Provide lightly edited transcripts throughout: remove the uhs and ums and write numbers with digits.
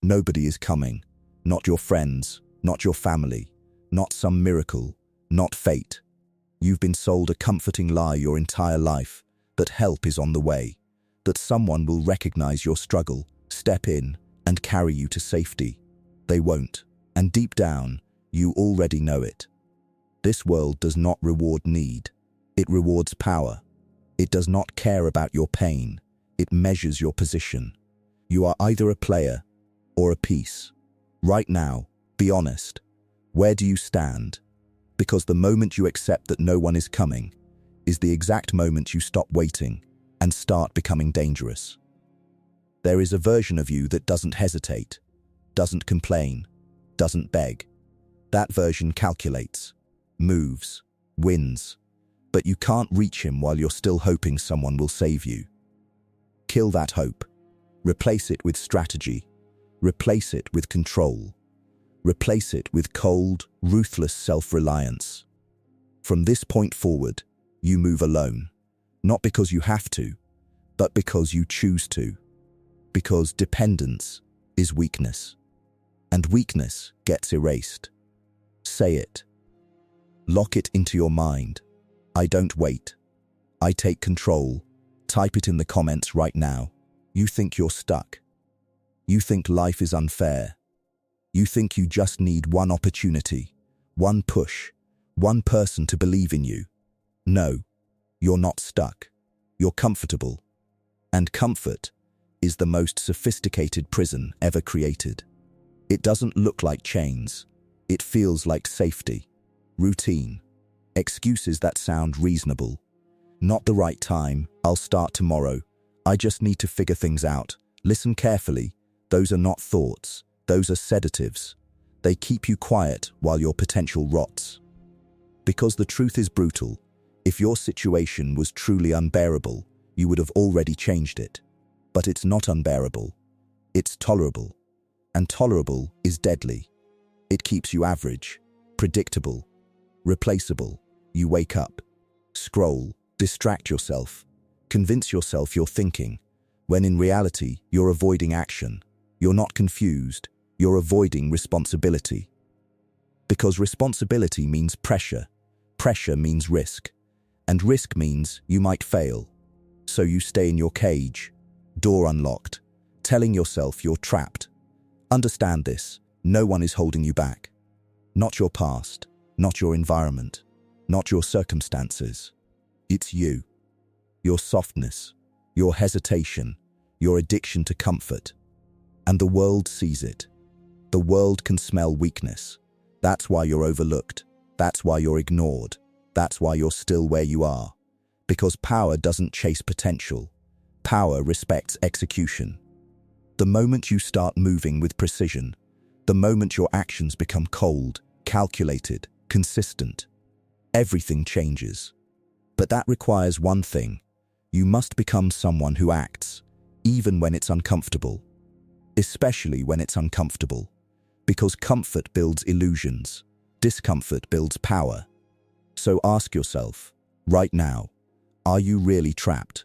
Nobody is coming. Not your friends, not your family, not some miracle, not fate. You've been sold a comforting lie your entire life, that help is on the way, that someone will recognize your struggle, step in, and carry you to safety. They won't, and deep down, you already know it. This world does not reward need. It rewards power. It does not care about your pain. It measures your position. You are either a player or a piece. Right now, be honest. Where do you stand? Because the moment you accept that no one is coming is the exact moment you stop waiting and start becoming dangerous. There is a version of you that doesn't hesitate, doesn't complain, doesn't beg. That version calculates, moves, wins, but you can't reach him while you're still hoping someone will save you. Kill that hope. Replace it with strategy. Replace it with control. Replace it with cold, ruthless self-reliance. From this point forward, you move alone, not because you have to, but because you choose to. Because dependence is weakness, and weakness gets erased. Say it. Lock it into your mind. I don't wait. I take control. Type it in the comments right now. You think you're stuck. You think life is unfair. You think you just need one opportunity, one push, one person to believe in you. No, you're not stuck. You're comfortable. And comfort is the most sophisticated prison ever created. It doesn't look like chains. It feels like safety, routine, excuses that sound reasonable. Not the right time, I'll start tomorrow. I just need to figure things out. Listen carefully. Those are not thoughts. Those are sedatives. They keep you quiet while your potential rots. Because the truth is brutal. If your situation was truly unbearable, you would have already changed it. But it's not unbearable. It's tolerable. And tolerable is deadly. It keeps you average, predictable, replaceable. You wake up, scroll, distract yourself, convince yourself you're thinking, when in reality you're avoiding action. You're not confused, you're avoiding responsibility. Because responsibility means pressure, pressure means risk, and risk means you might fail. So you stay in your cage, door unlocked, telling yourself you're trapped. Understand this, no one is holding you back. Not your past, not your environment, not your circumstances. It's you. Your softness, your hesitation, your addiction to comfort. And the world sees it. The world can smell weakness. That's why you're overlooked. That's why you're ignored. That's why you're still where you are. Because power doesn't chase potential. Power respects execution. The moment you start moving with precision, the moment your actions become cold, calculated, consistent, everything changes. But that requires one thing. You must become someone who acts, even when it's uncomfortable. Especially when it's uncomfortable. Because comfort builds illusions. Discomfort builds power. So ask yourself, right now, are you really trapped?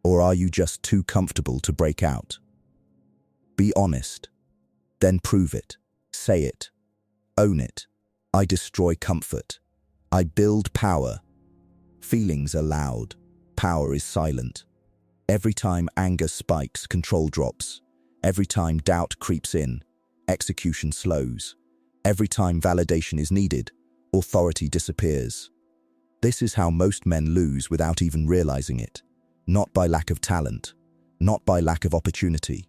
Or are you just too comfortable to break out? Be honest. Then prove it. Say it. Own it. I destroy comfort. I build power. Feelings are loud. Power is silent. Every time anger spikes, control drops. Every time doubt creeps in, execution slows. Every time validation is needed, authority disappears. This is how most men lose without even realizing it. Not by lack of talent, not by lack of opportunity,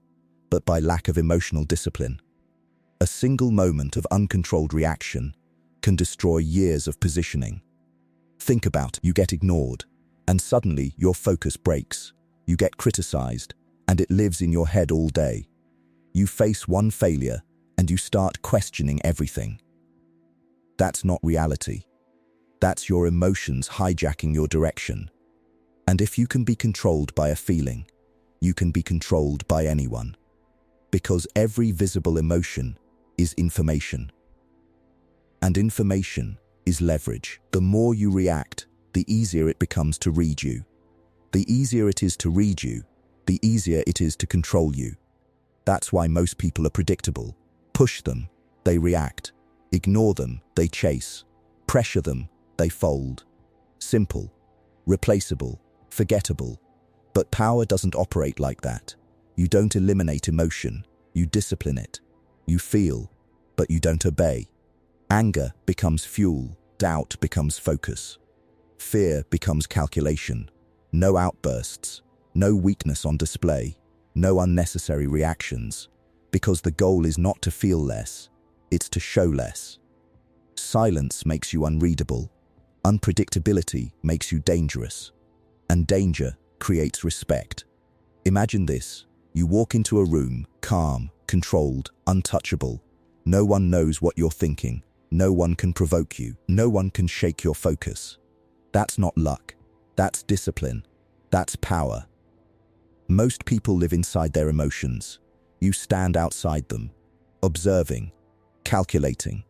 but by lack of emotional discipline. A single moment of uncontrolled reaction can destroy years of positioning. Think about, you get ignored, and suddenly your focus breaks. You get criticized, and it lives in your head all day. You face one failure, and you start questioning everything. That's not reality. That's your emotions hijacking your direction. And if you can be controlled by a feeling, you can be controlled by anyone. Because every visible emotion is information. And information is leverage. The more you react, the easier it becomes to read you. The easier it is to read you, the easier it is to control you. That's why most people are predictable. Push them, they react. Ignore them, they chase. Pressure them, they fold. Simple, replaceable, forgettable. But power doesn't operate like that. You don't eliminate emotion, you discipline it. You feel, but you don't obey. Anger becomes fuel, doubt becomes focus. Fear becomes calculation. No outbursts, no weakness on display, no unnecessary reactions. Because the goal is not to feel less, it's to show less. Silence makes you unreadable. Unpredictability makes you dangerous. And danger creates respect. Imagine this. You walk into a room, calm, controlled, untouchable. No one knows what you're thinking. No one can provoke you. No one can shake your focus. That's not luck. That's discipline. That's power. Most people live inside their emotions. You stand outside them, observing, calculating,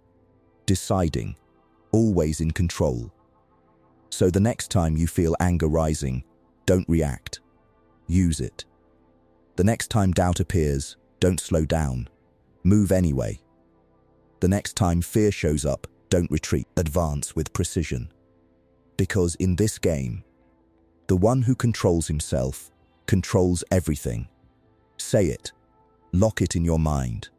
deciding, always in control. So the next time you feel anger rising, don't react. Use it. The next time doubt appears, don't slow down. Move anyway. The next time fear shows up, don't retreat. Advance with precision. Because in this game, the one who controls himself controls everything. Say it. Lock it in your mind.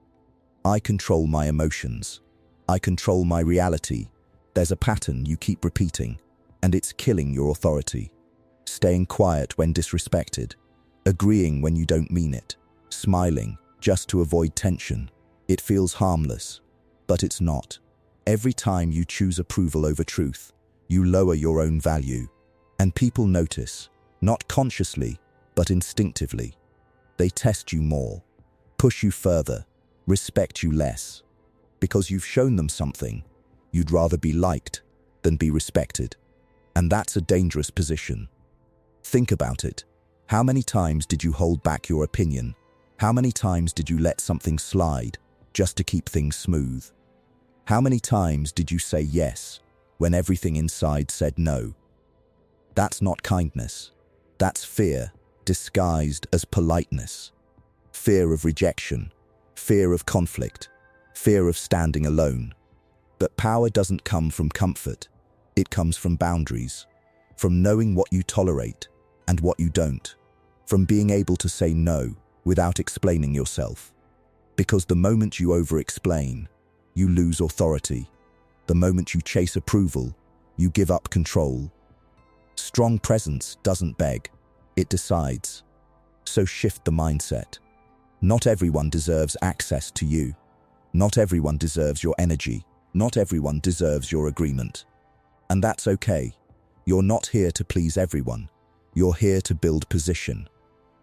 I control my emotions. I control my reality. There's a pattern you keep repeating, and it's killing your authority. Staying quiet when disrespected. Agreeing when you don't mean it. Smiling just to avoid tension. It feels harmless, but it's not. Every time you choose approval over truth, you lower your own value. And people notice, not consciously, but instinctively. They test you more, push you further, respect you less. Because you've shown them something. You'd rather be liked than be respected. And that's a dangerous position. Think about it. How many times did you hold back your opinion? How many times did you let something slide just to keep things smooth? How many times did you say yes when everything inside said no? That's not kindness. That's fear, disguised as politeness. Fear of rejection, fear of conflict, fear of standing alone. But power doesn't come from comfort. It comes from boundaries, from knowing what you tolerate and what you don't, from being able to say no without explaining yourself. Because the moment you over-explain, you lose authority. The moment you chase approval, you give up control. Strong presence doesn't beg, it decides. So shift the mindset. Not everyone deserves access to you. Not everyone deserves your energy. Not everyone deserves your agreement. And that's okay. You're not here to please everyone. You're here to build position,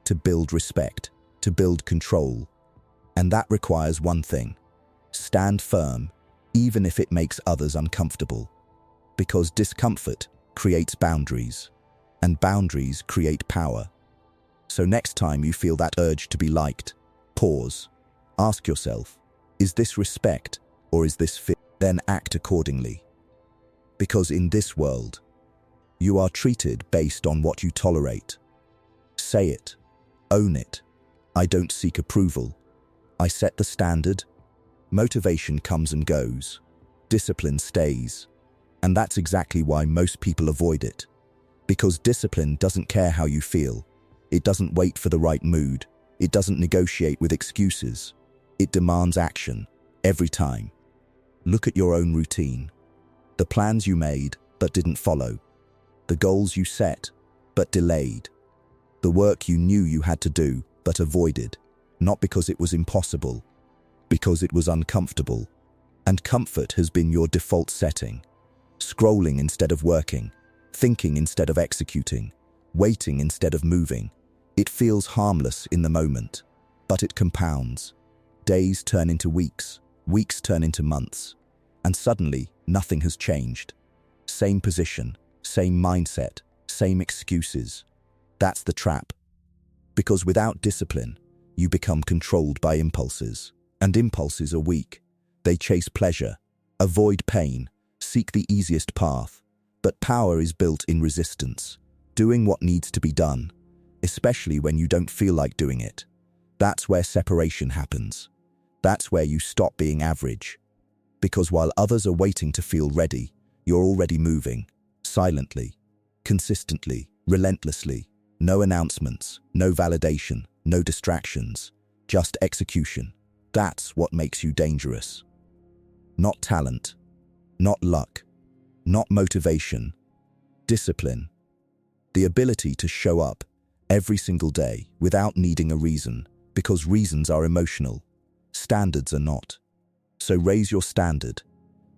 to build respect, to build control. And that requires one thing. Stand firm, even if it makes others uncomfortable. Because discomfort creates boundaries, and boundaries create power. So next time you feel that urge to be liked, pause. Ask yourself, is this respect or is this fear? Then act accordingly. Because in this world, you are treated based on what you tolerate. Say it. Own it. I don't seek approval. I set the standard. Motivation comes and goes. Discipline stays. And that's exactly why most people avoid it. Because discipline doesn't care how you feel. It doesn't wait for the right mood. It doesn't negotiate with excuses. It demands action, every time. Look at your own routine. The plans you made, but didn't follow. The goals you set, but delayed. The work you knew you had to do, but avoided. Not because it was impossible, because it was uncomfortable. And comfort has been your default setting. Scrolling instead of working, thinking instead of executing, waiting instead of moving. It feels harmless in the moment, but it compounds. Days turn into weeks, weeks turn into months, and suddenly nothing has changed. Same position, same mindset, same excuses. That's the trap. Because without discipline, you become controlled by impulses. And impulses are weak. They chase pleasure, avoid pain, seek the easiest path. But power is built in resistance, doing what needs to be done, especially when you don't feel like doing it. That's where separation happens. That's where you stop being average. Because while others are waiting to feel ready, you're already moving, silently, consistently, relentlessly. No announcements, no validation, no distractions, just execution. That's what makes you dangerous. Not talent, not luck, not motivation, discipline. The ability to show up every single day without needing a reason, because reasons are emotional, standards are not. So raise your standard,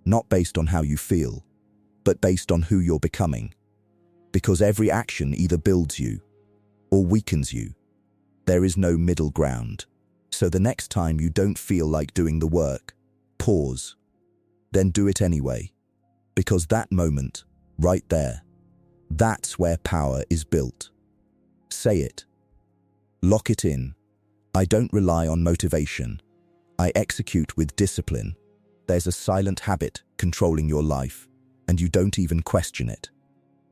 not based on how you feel, but based on who you're becoming. Because every action either builds you or weakens you. There is no middle ground. So the next time you don't feel like doing the work, pause. Then do it anyway. Because that moment, right there, that's where power is built. Say it. Lock it in. I don't rely on motivation. I execute with discipline. There's a silent habit controlling your life, and you don't even question it.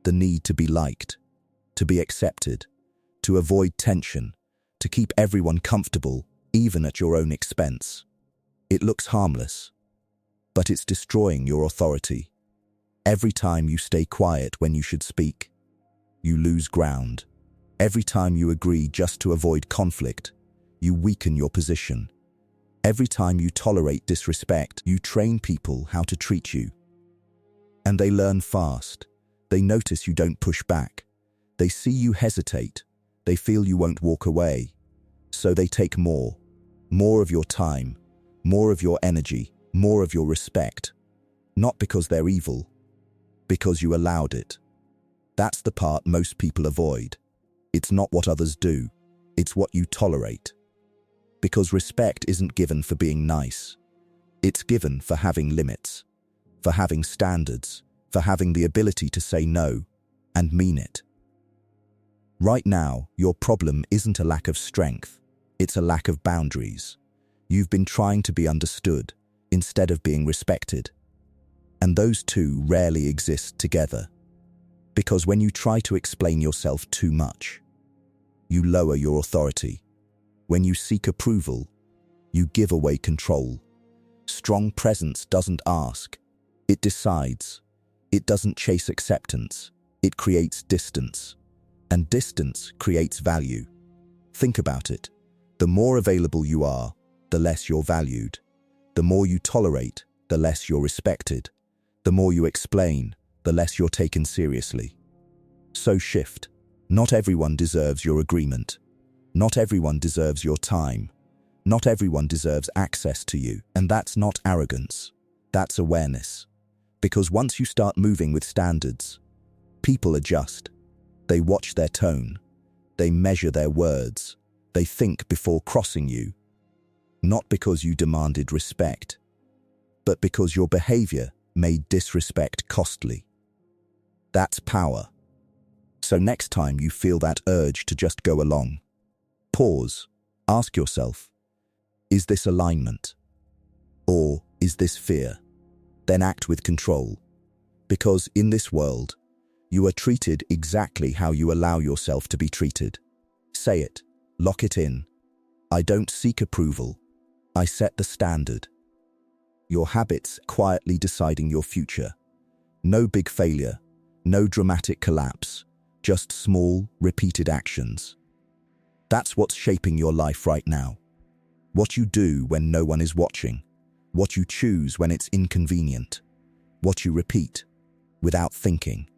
The need to be liked, to be accepted, to avoid tension, to keep everyone comfortable, even at your own expense. It looks harmless, but it's destroying your authority. Every time you stay quiet when you should speak, you lose ground. Every time you agree just to avoid conflict, you weaken your position. Every time you tolerate disrespect, you train people how to treat you. And they learn fast. They notice you don't push back. They see you hesitate. They feel you won't walk away. So they take more of your time, more of your energy, more of your respect. Not because they're evil, because you allowed it. That's the part most people avoid. It's not what others do, it's what you tolerate. Because respect isn't given for being nice. It's given for having limits, for having standards, for having the ability to say no and mean it. Right now, your problem isn't a lack of strength, it's a lack of boundaries. You've been trying to be understood instead of being respected. And those two rarely exist together. Because when you try to explain yourself too much, you lower your authority. When you seek approval, you give away control. Strong presence doesn't ask, it decides. It doesn't chase acceptance, it creates distance. And distance creates value. Think about it. The more available you are, the less you're valued. The more you tolerate, the less you're respected. The more you explain, the less you're taken seriously. So shift. Not everyone deserves your agreement. Not everyone deserves your time. Not everyone deserves access to you. And that's not arrogance. That's awareness. Because once you start moving with standards, people adjust. They watch their tone. They measure their words. They think before crossing you. Not because you demanded respect, but because your behavior made disrespect costly. That's power. So next time you feel that urge to just go along, pause, ask yourself, is this alignment? Or is this fear? Then act with control. Because in this world, you are treated exactly how you allow yourself to be treated. Say it, lock it in. I don't seek approval. I set the standard. Your habits quietly deciding your future. No big failure, no dramatic collapse, just small, repeated actions. That's what's shaping your life right now. What you do when no one is watching. What you choose when it's inconvenient. What you repeat without thinking.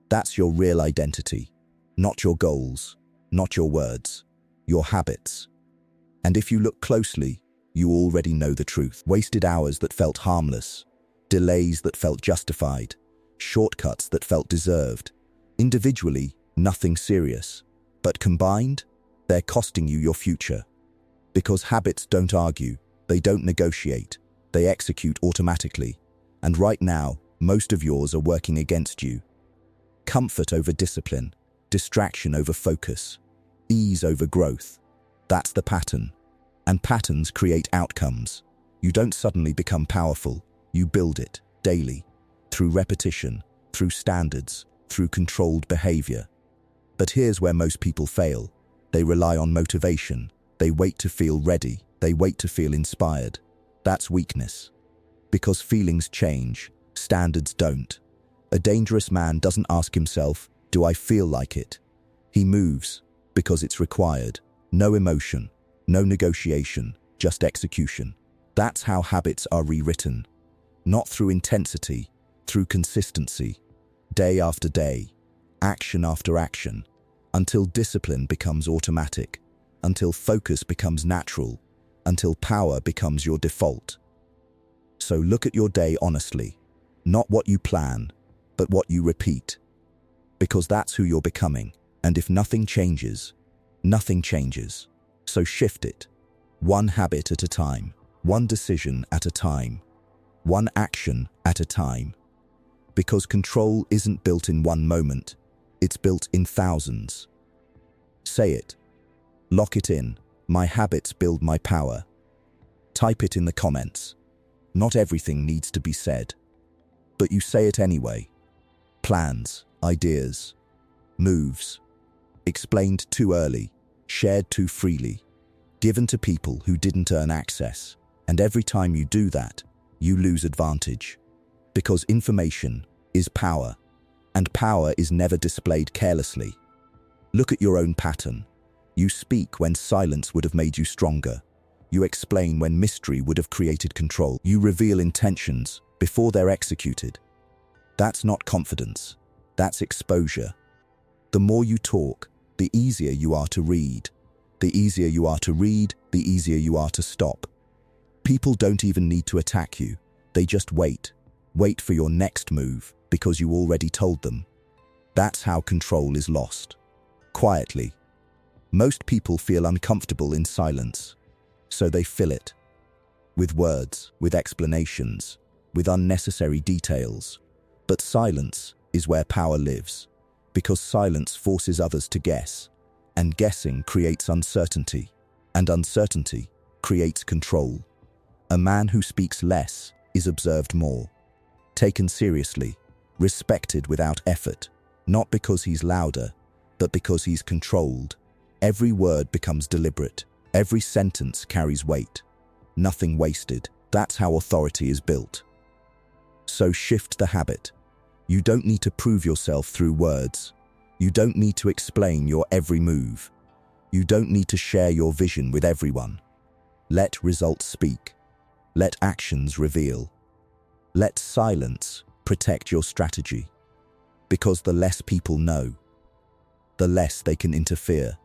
That's your real identity, not your goals, not your words, your habits. And if you look closely, you already know the truth. Wasted hours that felt harmless, delays that felt justified, shortcuts that felt deserved. Individually, nothing serious, but combined, they're costing you your future. Because habits don't argue, they don't negotiate, they execute automatically. And right now, most of yours are working against you. Comfort over discipline, distraction over focus, ease over growth. That's the pattern. And patterns create outcomes. You don't suddenly become powerful, you build it daily, through repetition, through standards, through controlled behavior. But here's where most people fail. They rely on motivation, They wait to feel ready. They wait to feel inspired. That's weakness. Because feelings change, standards don't. A dangerous man doesn't ask himself, do I feel like it? He moves because it's required. No emotion, no negotiation, just execution. That's how habits are rewritten. Not through intensity, through consistency. Day after day, action after action, until discipline becomes automatic, until focus becomes natural, until power becomes your default. So look at your day honestly, not what you plan, but what you repeat. Because that's who you're becoming, and if nothing changes, nothing changes. So shift it, one habit at a time, one decision at a time, one action at a time. Because control isn't built in one moment, it's built in thousands. Say it. Lock it in. My habits build my power. Type it in the comments. Not everything needs to be said, but you say it anyway. Plans, ideas, moves, explained too early, shared too freely, given to people who didn't earn access. And every time you do that, you lose advantage. Because information is power, and power is never displayed carelessly. Look at your own pattern. You speak when silence would have made you stronger. You explain when mystery would have created control. You reveal intentions before they're executed. That's not confidence. That's exposure. The more you talk, the easier you are to read. The easier you are to read, the easier you are to stop. People don't even need to attack you. They just wait. Wait for your next move because you already told them. That's how control is lost. Quietly. Most people feel uncomfortable in silence, so they fill it. With words, with explanations, with unnecessary details. But silence is where power lives, because silence forces others to guess, and guessing creates uncertainty, and uncertainty creates control. A man who speaks less is observed more, taken seriously, respected without effort, not because he's louder, but because he's controlled. Every word becomes deliberate. Every sentence carries weight. Nothing wasted. That's how authority is built. So shift the habit. You don't need to prove yourself through words. You don't need to explain your every move. You don't need to share your vision with everyone. Let results speak. Let actions reveal. Let silence protect your strategy. Because the less people know, the less they can interfere.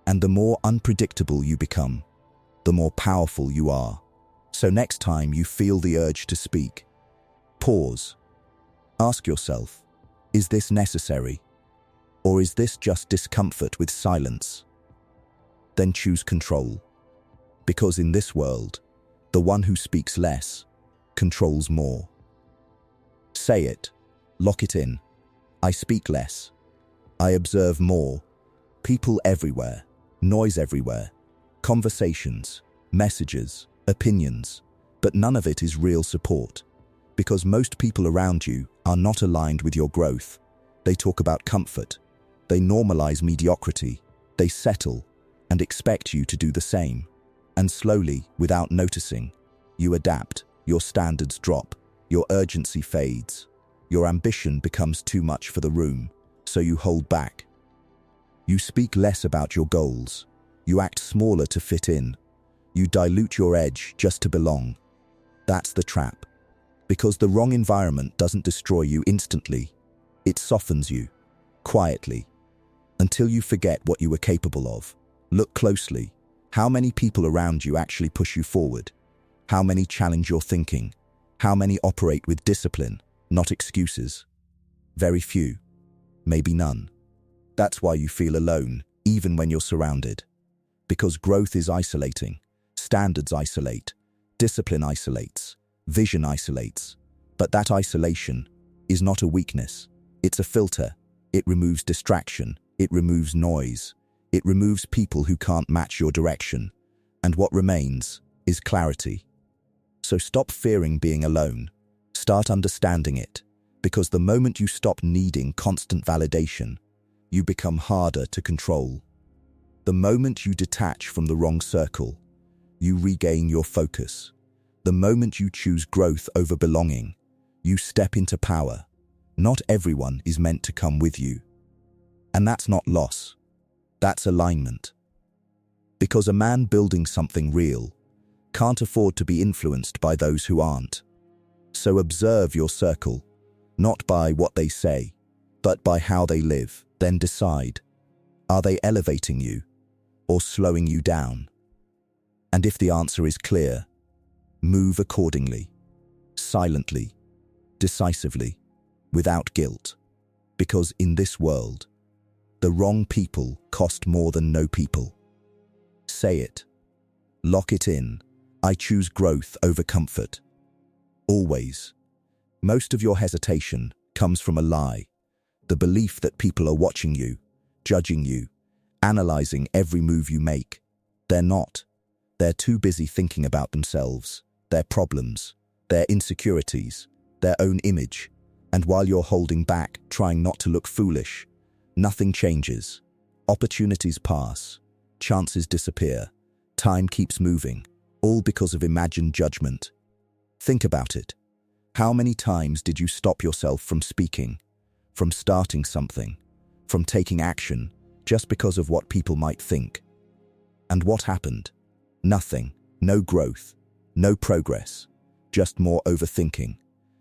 And the more unpredictable you become, the more powerful you are. So next time you feel the urge to speak, pause. Ask yourself, is this necessary? Or is this just discomfort with silence? Then choose control. Because in this world, the one who speaks less controls more. Say it. Lock it in. I speak less. I observe more. People everywhere. Noise everywhere. Conversations, messages, opinions. But none of it is real support. Because most people around you are not aligned with your growth. They talk about comfort. They normalize mediocrity. They settle and expect you to do the same. And slowly, without noticing, you adapt. Your standards drop. Your urgency fades. Your ambition becomes too much for the room, so you hold back. You speak less about your goals. You act smaller to fit in. You dilute your edge just to belong. That's the trap. Because the wrong environment doesn't destroy you instantly. It softens you, quietly, until you forget what you were capable of. Look closely. How many people around you actually push you forward? How many challenge your thinking? How many operate with discipline, not excuses? Very few. Maybe none. That's why you feel alone, even when you're surrounded. Because growth is isolating. Standards isolate. Discipline isolates. Vision isolates. But that isolation is not a weakness. It's a filter. It removes distraction. It removes noise. It removes people who can't match your direction. And what remains is clarity. So stop fearing being alone. Start understanding it. Because the moment you stop needing constant validation, you become harder to control. The moment you detach from the wrong circle, you regain your focus. The moment you choose growth over belonging, you step into power. Not everyone is meant to come with you. And that's not loss. That's alignment. Because a man building something real can't afford to be influenced by those who aren't. So observe your circle, not by what they say, but by how they live. Then decide, are they elevating you or slowing you down? And if the answer is clear, move accordingly, silently, decisively, without guilt. Because in this world, the wrong people cost more than no people. Say it. Lock it in. I choose growth over comfort. Always. Most of your hesitation comes from a lie. The belief that people are watching you, judging you, analyzing every move you make. They're not. They're too busy thinking about themselves, their problems, their insecurities, their own image. And while you're holding back, trying not to look foolish, nothing changes. Opportunities pass. Chances disappear. Time keeps moving, all because of imagined judgment. Think about it. How many times did you stop yourself from speaking, from starting something, from taking action, just because of what people might think? And what happened? Nothing. No growth. No progress. Just more overthinking.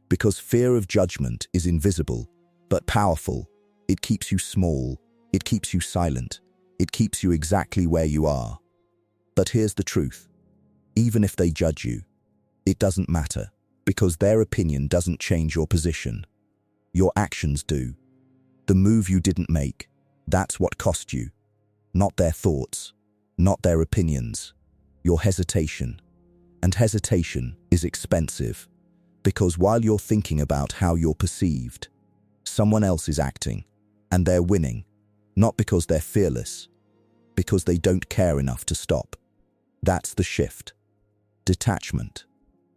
Because fear of judgment is invisible, but powerful. It keeps you small. It keeps you silent. It keeps you exactly where you are. But here's the truth. Even if they judge you, it doesn't matter, because their opinion doesn't change your position. Your actions do. The move you didn't make, that's what cost you. Not their thoughts, not their opinions, your hesitation. And hesitation is expensive, because while you're thinking about how you're perceived, someone else is acting, and they're winning, not because they're fearless, because they don't care enough to stop. That's the shift. Detachment.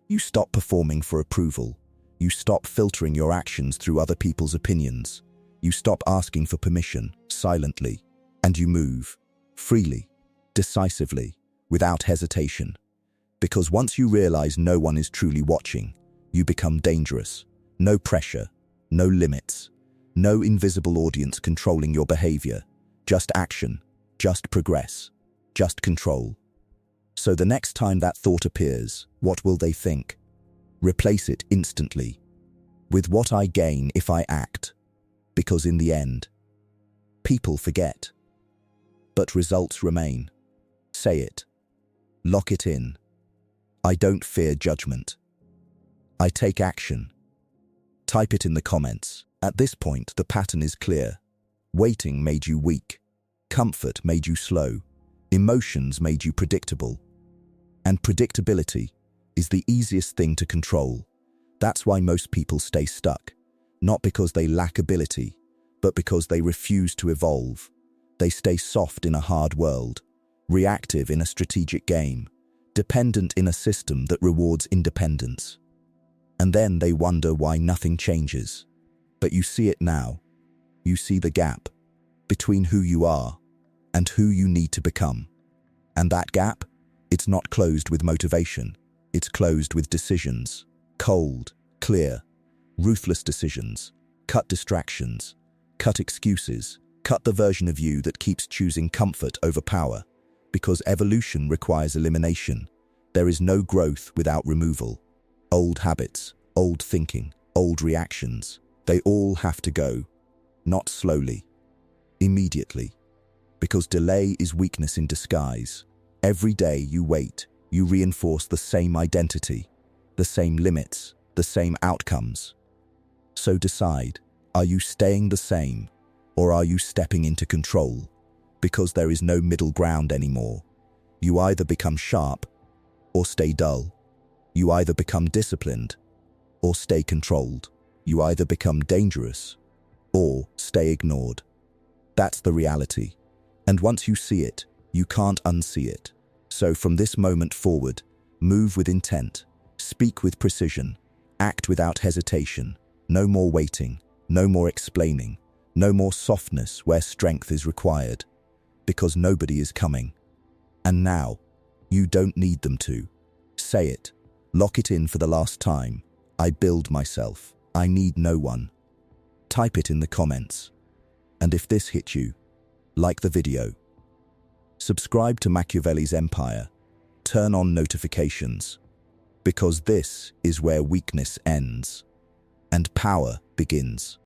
You stop performing for approval. You stop filtering your actions through other people's opinions. You stop asking for permission, silently, and you move, freely, decisively, without hesitation. Because once you realize no one is truly watching, you become dangerous. No pressure, no limits, no invisible audience controlling your behavior. Just action, just progress, just control. So the next time that thought appears, what will they think? Replace it instantly with what I gain if I act. Because in the end, people forget, but results remain. Say it. Lock it in. I don't fear judgment. I take action. Type it in the comments. At this point, the pattern is clear. Waiting made you weak. Comfort made you slow. Emotions made you predictable. And predictability is the easiest thing to control. That's why most people stay stuck. Not because they lack ability, but because they refuse to evolve. They stay soft in a hard world, reactive in a strategic game, dependent in a system that rewards independence. And then they wonder why nothing changes. But you see it now. You see the gap between who you are and who you need to become. And that gap, it's not closed with motivation. It's closed with decisions. Cold, clear, ruthless decisions. Cut distractions. Cut excuses. Cut the version of you that keeps choosing comfort over power. Because evolution requires elimination. There is no growth without removal. Old habits, old thinking, old reactions. They all have to go. Not slowly. Immediately. Because delay is weakness in disguise. Every day you wait, you reinforce the same identity, the same limits, the same outcomes. So decide, are you staying the same, or are you stepping into control? Because there is no middle ground anymore. You either become sharp, or stay dull. You either become disciplined, or stay controlled. You either become dangerous, or stay ignored. That's the reality. And once you see it, you can't unsee it. So from this moment forward, move with intent, speak with precision, act without hesitation. No more waiting, no more explaining, no more softness where strength is required. because nobody is coming. And now, you don't need them to. Say it. Lock it in for the last time. I build myself. I need no one. Type it in the comments. And if this hit you, like the video. Subscribe to Machiavelli's Empire. Turn on notifications. Because this is where weakness ends and power begins.